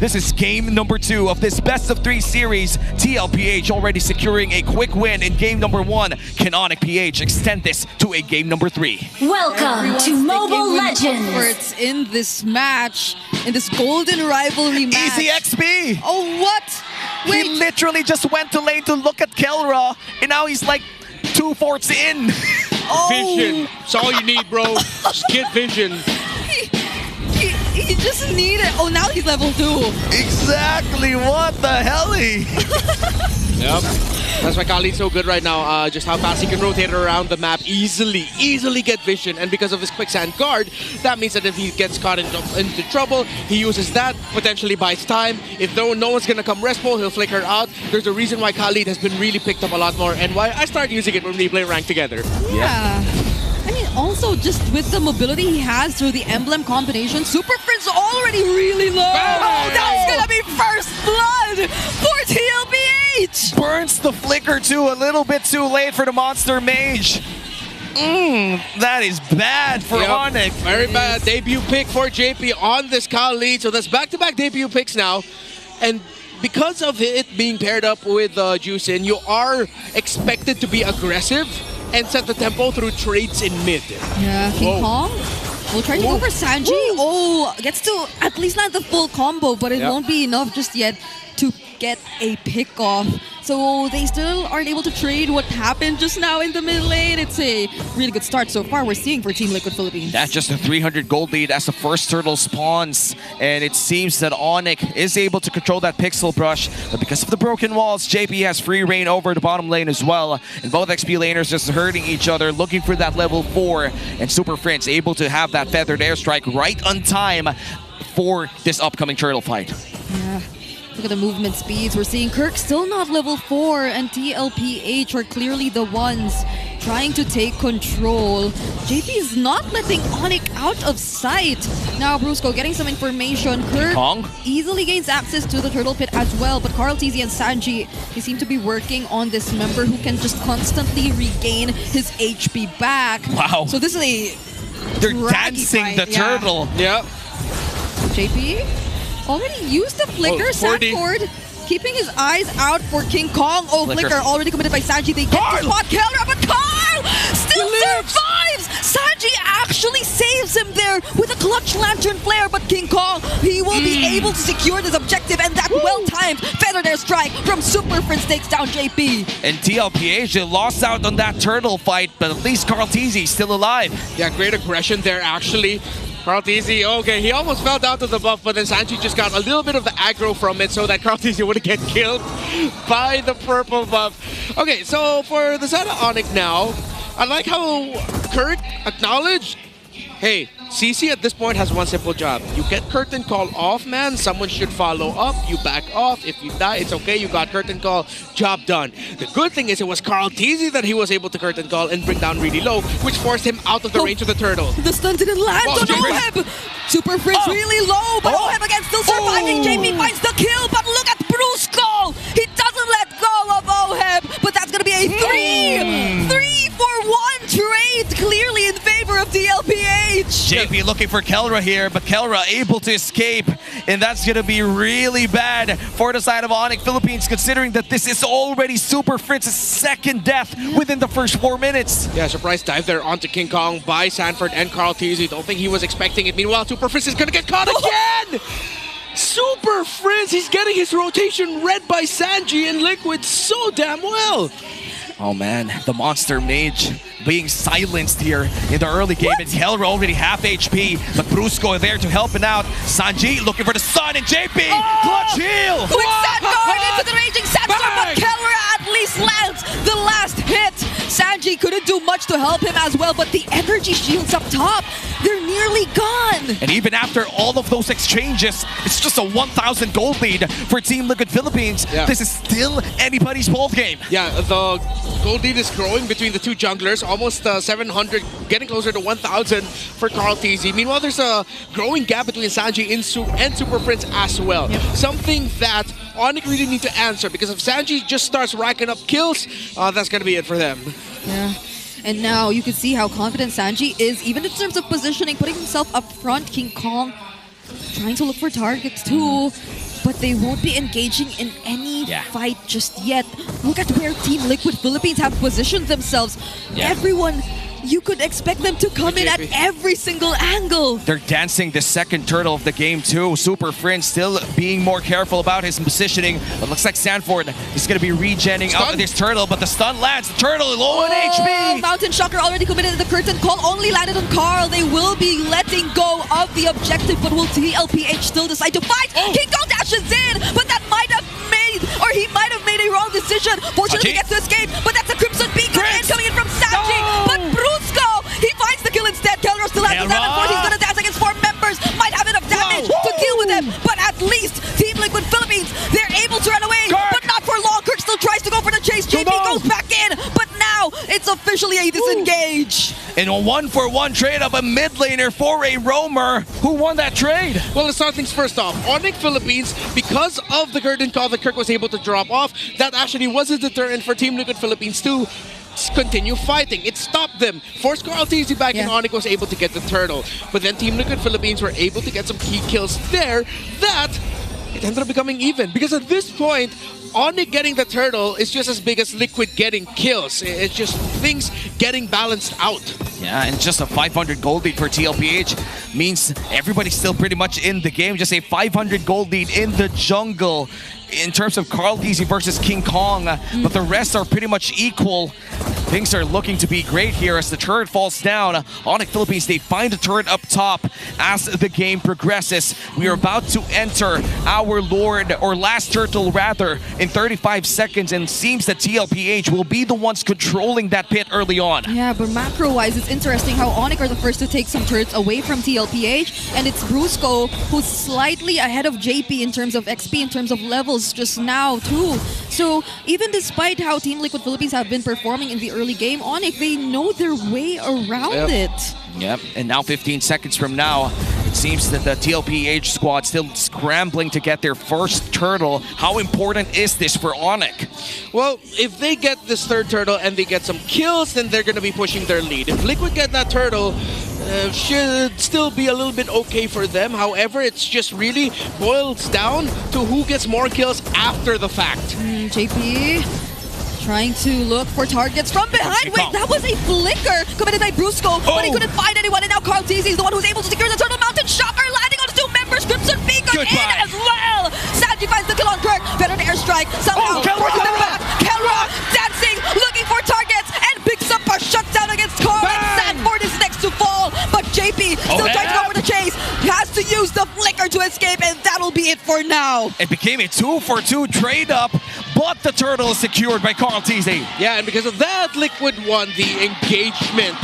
This is game number 2 of this best-of-3 series. TLPH already securing a quick win in game number 1. Can ONIC PH extend this to a game number 3? Welcome to Mobile Legends. In this match, in this golden rivalry match. Easy XP! Oh, what? Wait. He literally just went to lane to look at Kelra, and now he's like 2 fourths in. Oh. Vision. It's all you need, bro. Just get vision. He just needed. Oh, now he's level 2. Exactly. What the hell? Yep. That's why Khalid's so good right now. Just how fast he can rotate around the map easily get vision. And because of his quicksand guard, that means that if he gets caught into trouble, he uses that, potentially buys time. If no one's gonna come respo, he'll flicker out. There's a reason why Khalid has been really picked up a lot more, and why I started using it when we play ranked together. Yeah. I mean, also just with the mobility he has through the emblem combination, Super Friend's already really low. Oh, that's gonna be first blood for TLPH. Burns the flicker too, a little bit too late for the Monster Mage. That is bad for ONIC. Very bad debut pick for JP on this Khalid. So that's back-to-back debut picks now. And because of it being paired up with Juicin, you are expected to be aggressive and set the tempo through trades in mid. Yeah, King Kong will try to go for Sanji. Oh, gets to at least land the full combo, but it won't be enough just yet to get a pick off. So they still aren't able to trade what happened just now in the mid lane. It's a really good start so far we're seeing for Team Liquid Philippines. That's just a 300 gold lead as the first turtle spawns. And it seems that ONIC is able to control that pixel brush. But because of the broken walls, JP has free reign over the bottom lane as well. And both XP laners just hurting each other, looking for that level 4. And Super Friends able to have that feathered airstrike right on time for this upcoming turtle fight. Yeah. Look at the movement speeds. We're seeing Kirk still not level 4, and TLPH are clearly the ones trying to take control. JP is not letting ONIC out of sight. Now Brusco getting some information. Kirk easily gains access to the turtle pit as well, but Carl TZ and Sanji, they seem to be working on this member who can just constantly regain his HP back. Wow. So this is a They're dancing the turtle. Yep. JP already used the flicker. Sanford keeping his eyes out for King Kong. Oh, flicker already committed by Sanji. They get to spot Kelra, but Carl still survives. Sanji actually saves him there with a clutch lantern flare, but King Kong, he will be able to secure this objective, and that well-timed feathered airstrike from Super Friends takes down JP. And TLPH, they lost out on that turtle fight, but at least Carl TZ still alive. Yeah, great aggression there actually. Carl TZ, okay, he almost fell down to the buff, but then Sanji just got a little bit of the aggro from it so that Carl TZ wouldn't get killed by the purple buff. Okay, so for the side of ONIC now, I like how Kurt acknowledged, hey, CC at this point has one simple job. You get curtain call off, man. Someone should follow up. You back off. If you die, it's okay. You got curtain call. Job done. The good thing is it was Carl TZ that he was able to curtain call and bring down really low, which forced him out of the range of the turtle. The stun didn't land on Oheb. Super Friends really low, but Oheb again still surviving. JP finds the kill, but look at Brusco. He doesn't let go of Oheb, but that's going to be a 3-for-1 trade, clearly in favor of TLPH. JP looking for Kelra here, but Kelra able to escape, and that's going to be really bad for the side of ONIC Philippines, considering that this is already Super Friends' second death within the first 4 minutes. Yeah, surprise dive there onto King Kong by Sanford and Carl TZ. Don't think he was expecting it. Meanwhile, Super Friends is going to get caught again! Super Friends, he's getting his rotation read by Sanji and Liquid so damn well. Oh man, the Monster Mage being silenced here in the early game. And Kelra already half HP, but Brusco there to help him out. Sanji looking for the sun, and JP clutch heal! Quicksand guard into the raging sandstorm, but Kelra at least lands the last hit. Sanji couldn't do much to help him as well, but the energy shields up top, they're nearly gone. And even after all of those exchanges, it's just a 1,000 gold lead for Team Liquid Philippines. Yeah. This is still anybody's ball game. Yeah, the gold lead is growing between the two junglers, almost 700, getting closer to 1,000 for Carl TZ. Meanwhile, there's a growing gap between Sanji and Super Friends as well. Yep. Something that ONIC really need to answer, because if Sanji just starts racking up kills, that's going to be it for them. Yeah. And now you can see how confident Sanji is, even in terms of positioning, putting himself up front. King Kong trying to look for targets too. But they won't be engaging in any fight just yet. Look at where Team Liquid Philippines have positioned themselves. Everyone, you could expect them to come in at every single angle. They're dancing the second turtle of the game too. Super Friend still being more careful about his positioning. But looks like Sanford is going to be regenning out of this turtle, but the stun lands. The turtle low on HP. Mountain Shocker already committed the curtain call. Only landed on Carl. They will be letting go of the objective, but will TLPH still decide to fight? King Kong dashes in, but that might have made, or he might have made a wrong decision. Fortunately, he gets to escape, but that's a Crimson Beacon coming in from Sanji. But Brusco, he finds the kill instead. Kelro still has the 7-4. He's going to dance against 4 members. Might have enough damage to deal with them, but at least Team Liquid Philippines, they're able to run away, but not for long. Kirk still tries to go for the chase. JP goes back in, but now it's officially a disengage. In a 1-for-1 trade of a mid laner for a roamer. Who won that trade? Well, let's start things first off. ONIC Philippines, because of the curtain call that Kirk was able to drop off, that actually was a deterrent for Team Liquid Philippines to continue fighting. It stopped them. Forced Carl TZ back and ONIC was able to get the turtle. But then Team Liquid Philippines were able to get some key kills there that it ended up becoming even. Because at this point, ONIC getting the turtle is just as big as Liquid getting kills. It's just things getting balanced out. Yeah, and just a 500 gold lead for TLPH means everybody's still pretty much in the game. Just a 500 gold lead in the jungle in terms of Carl TZ versus King Kong, but the rest are pretty much equal. Things are looking to be great here as the turret falls down. ONIC Philippines, they find a turret up top as the game progresses. We are about to enter our Lord, or last turtle rather, in 35 seconds, and seems that TLPH will be the ones controlling that pit early on. Yeah, but macro-wise, it's interesting how ONIC are the first to take some turrets away from TLPH, and it's Brusco who's slightly ahead of JP in terms of XP, in terms of levels just now too. So even despite how Team Liquid Philippines have been performing in the early game, ONIC, they know their way around it. Yep, and now 15 seconds from now, it seems that the TLPH squad still scrambling to get their first turtle. How important is this for ONIC? Well, if they get this third turtle and they get some kills, then they're going to be pushing their lead. If Liquid get that turtle, should still be a little bit okay for them. However, it's just really boils down to who gets more kills after the fact. JP trying to look for targets from behind. Wait, that was a flicker committed by Brusco, but he couldn't find anyone, and now Carl TZ is the one who's able to secure the turtle. Mountain Shocker landing on 2 members. Crimson Beacon in as well. Sanji finds the kill on Kirk. Better airstrike. Somehow forcing them back. Kelra dancing, looking for targets, and picks up a shutdown against Carl. And Sanford is next to fall, but JP still trying to go for the chase. He has to use the flicker to escape, and that'll be it for now. It became a 2-for-2 trade up, but the turtle is secured by Carl TZ. Yeah, and because of that, Liquid won the engagement.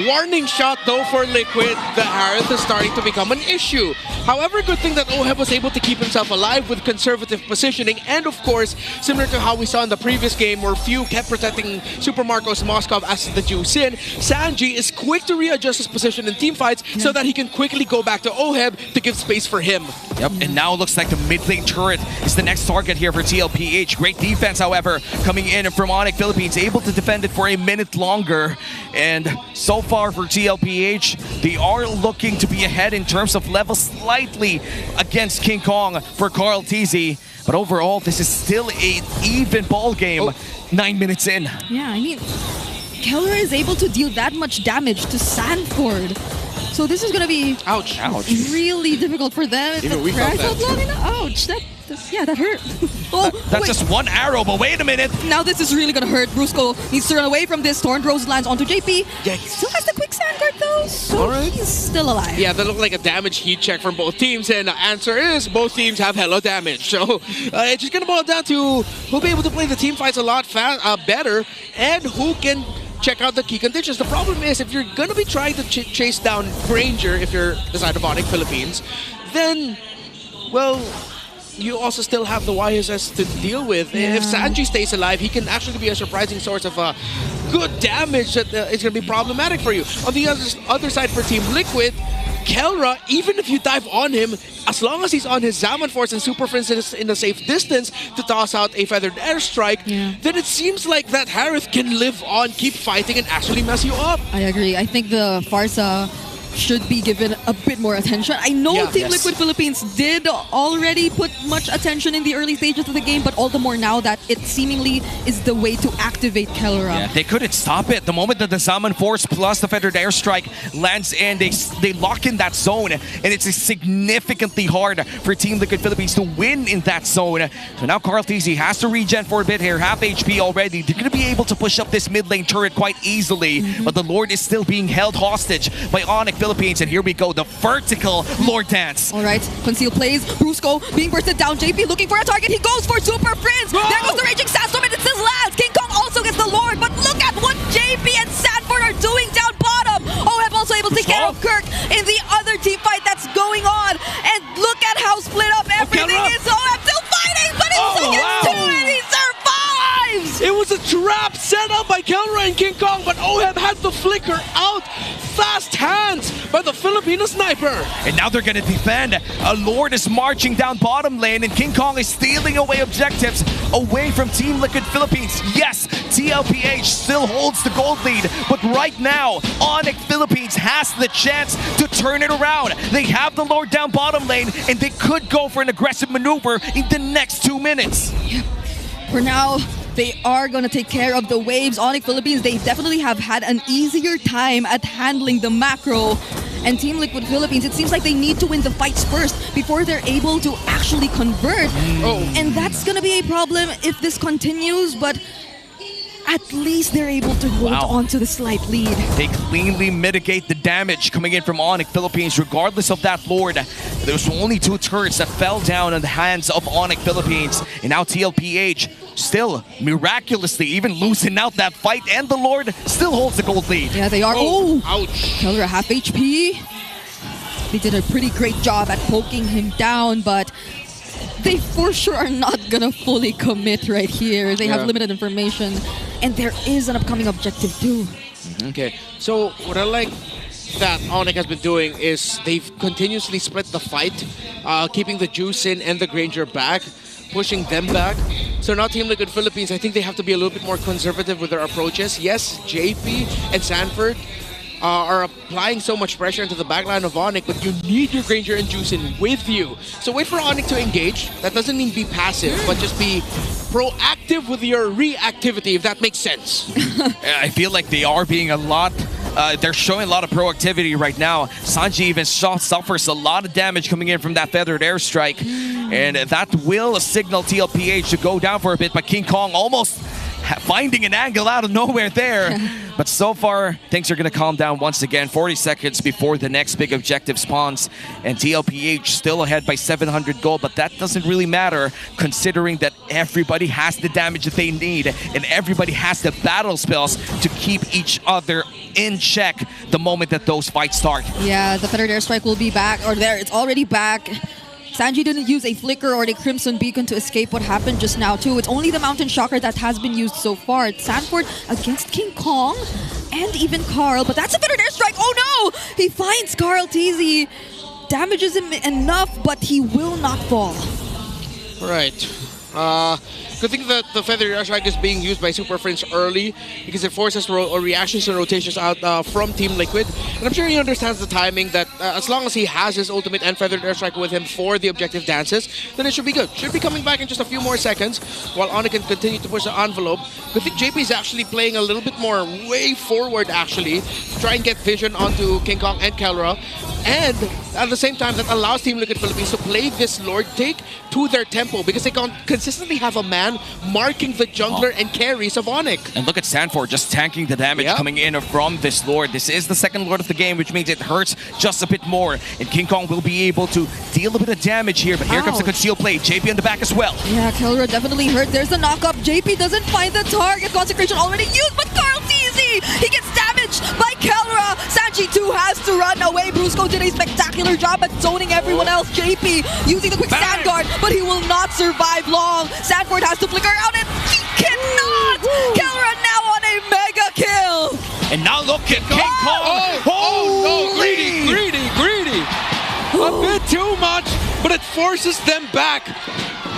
Warning shot though for Liquid. The Harith is starting to become an issue. However, good thing that OHEB was able to keep himself alive with conservative positioning, and of course, similar to how we saw in the previous game where Few kept protecting Super Marcos Moskov as the Juice in, Sanji is quick to readjust his position in team fights so that he can quickly go back to OHEB to give space for him. Yep, and now it looks like the mid lane turret is the next target here for TLPH. Great defense, however, coming in from ONIC Philippines, able to defend it for a minute longer. And so far for TLPH, they are looking to be ahead in terms of level slightly against King Kong for Carl TZ. But overall, this is still an even ball game 9 minutes in. Yeah, I mean, Keller is able to deal that much damage to Sanford. So this is going to be really difficult for them. Even we felt that. Ouch, that hurt. That's just one arrow, but wait a minute. Now this is really going to hurt. Brusco needs to run away from this. Thorn Rose lands onto JP. Yeah, he still has the quick sand guard though, so he's still alive. Yeah, that looked like a damage heat check from both teams, and the answer is both teams have hella damage. So it's just going to boil down to who'll be able to play the team fights a lot better, and who can check out the key conditions. The problem is, if you're going to be trying to chase down Granger, if you're the side of ONIC Philippines, then, well, you also still have the YSS to deal with. If Sanji stays alive, he can actually be a surprising source of good damage that is going to be problematic for you. On the other side for Team Liquid, Kelra, even if you dive on him, as long as he's on his Zaman Force and Super Friends is in a safe distance to toss out a feathered airstrike, then it seems like that Harith can live on, keep fighting, and actually mess you up. I agree. I think the Farsa should be given a bit more attention. I know Yeah. Team Yes. Liquid Philippines did already put much attention in the early stages of the game, but all the more now that it seemingly is the way to activate Kelra. Yeah, they couldn't stop it. The moment that the Salmon Force plus the Feathered Airstrike lands in, they lock in that zone, and it's significantly hard for Team Liquid Philippines to win in that zone. So now Carl TZ has to regen for a bit here, half HP already. They're going to be able to push up this mid lane turret quite easily, but the Lord is still being held hostage by ONIC Philippines, and here we go, the vertical Lord dance. All right, Conceal plays, Brusco being bursted down, JP looking for a target, he goes for Super Prince! There goes the Raging Sandstorm, and it still lands! King Kong also gets the Lord, but look at what JP and Sanford are doing down bottom! OF also able to take care of Kirk in the other team fight that's going on, and look at how split up everything is! OF still fighting, but he also gets two, and he survives! It was a trap set up by Kelra and King Kong, but OHEB had the flicker out. Fast hands by the Filipino sniper. And now they're going to defend. A Lord is marching down bottom lane, and King Kong is stealing away objectives away from Team Liquid Philippines. Yes, TLPH still holds the gold lead, but right now, ONIC Philippines has the chance to turn it around. They have the Lord down bottom lane, and they could go for an aggressive maneuver in the next 2 minutes. For now, they are going to take care of the waves. ONIC Philippines, they definitely have had an easier time at handling the macro. And Team Liquid Philippines, it seems like they need to win the fights first before they're able to actually convert. And that's going to be a problem if this continues, but at least they're able to hold on to the slight lead. They cleanly mitigate the damage coming in from ONIC Philippines, regardless of that Lord. There was only 2 turrets that fell down in the hands of ONIC Philippines. And now TLPH still miraculously even losing out that fight, and the Lord still holds the gold lead. Yeah, they are. Ouch. Kelra half HP. They did a pretty great job at poking him down, but they for sure are not gonna fully commit right here. They have limited information, and there is an upcoming objective too. Okay, so what I like that ONIC has been doing is they've continuously split the fight, keeping the Juice in and the Granger back, pushing them back. So now Team Liquid Philippines, I think they have to be a little bit more conservative with their approaches. Yes, JP and Sanford are applying so much pressure into the backline of ONIC, but you need your Granger and Juice in with you. So wait for ONIC to engage. That doesn't mean be passive, but just be proactive with your reactivity, if that makes sense. I feel like they are being a lot... they're showing a lot of proactivity right now. Sanji even suffers a lot of damage coming in from that Feathered Airstrike. And that will signal TLPH to go down for a bit, but King Kong almost finding an angle out of nowhere there. But so far, things are going to calm down once again. 40 seconds before the next big objective spawns. And TLPH still ahead by 700 gold, but that doesn't really matter considering that everybody has the damage that they need and everybody has the battle spells to keep each other in check the moment that those fights start. Yeah, the Feathered Airstrike will be back, or there, it's already back. Sanji didn't use a Flicker or a Crimson Beacon to escape what happened just now too. It's only the Mountain Shocker that has been used so far. It's Sanford against King Kong and even Carl, but that's a Feathered Airstrike. Oh no! He finds Carl TZ, damages him enough, but he will not fall. Right. Good thing that the Feathered Airstrike is being used by Super Friends early because it forces reactions and rotations out from Team Liquid. And I'm sure he understands the timing that as long as he has his ultimate and Feathered Airstrike with him for the objective dances, then it should be good. Should be coming back in just a few more seconds while ONIC can continue to push the envelope. But I think JP is actually playing a little bit more way forward actually to try and get vision onto King Kong and Kelra. And at the same time, that allows Team Liquid Philippines to play this Lord take to their tempo because they can consistently have a man marking the jungler and carries of ONIC. And look at Sanford just tanking the damage coming in from this Lord. This is the second Lord of the game, which means it hurts just a bit more. And King Kong will be able to deal a bit of damage here, but here comes the concealed play. JP on the back as well. Yeah, Kelra definitely hurt. There's the knock-up. JP doesn't find the target. Consecration already used, but Carl TZ! He gets damaged by Kelra. Sanji too has to run away. Brusco did a spectacular job at zoning everyone else. JP using the quick stand guard, but he will not survive long. Sanford has to flicker out and he cannot! Kelra now on a mega kill! And now look at King Kong! Oh no, greedy! A bit too much, but it forces them back.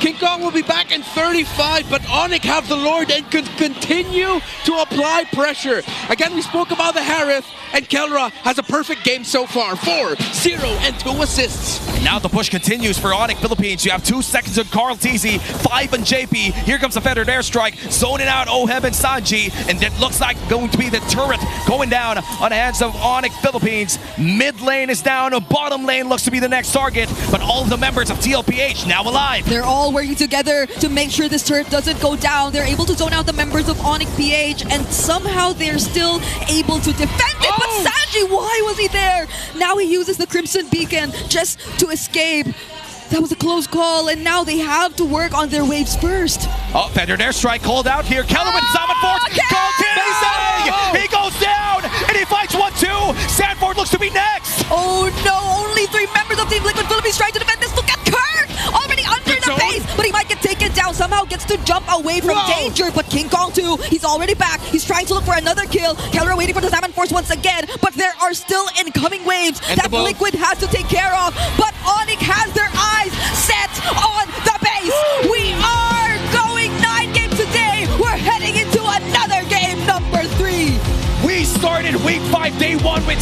King Kong will be back in 35, but ONIC have the Lord and can continue to apply pressure. Again, we spoke about the Harith, and Kelra has a perfect game so far. 4, 0, and 2 assists. Now the push continues for ONIC Philippines. You have 2 seconds on Carl TZ, 5 on JP. Here comes a feathered airstrike, zoning out Ohem and Sanji, and it looks like going to be the turret going down on the hands of ONIC Philippines. Mid lane is down, bottom lane looks to be the next target, but all of the members of TLPH now alive. They're all working together to make sure this turret doesn't go down. They're able to zone out the members of ONIC PH, and somehow they're still able to defend it. But Sanji, why was he there? Now he uses the Crimson Beacon just to escape. That was a close call, and now they have to work on their waves first. Oh, feathered airstrike called out here. Keller with Summon Force. Carl TZ! He goes down, and he fights 1-2. Sanford looks to be next. Oh no, only 3 members of Team Liquid Philippines trying to defend this. Look at Kirk! Already under the base, but he might get taken down. Somehow gets to jump away from danger, but King Kong too, he's already back. He's trying to look for another kill. Keller waiting for the Salmon Force once again, but there are still incoming waves and that Liquid has to take care of. But ONIC has their eyes set on the base. We are going 9 games today. We're heading into another game, number 3. We started week 5, day 1 with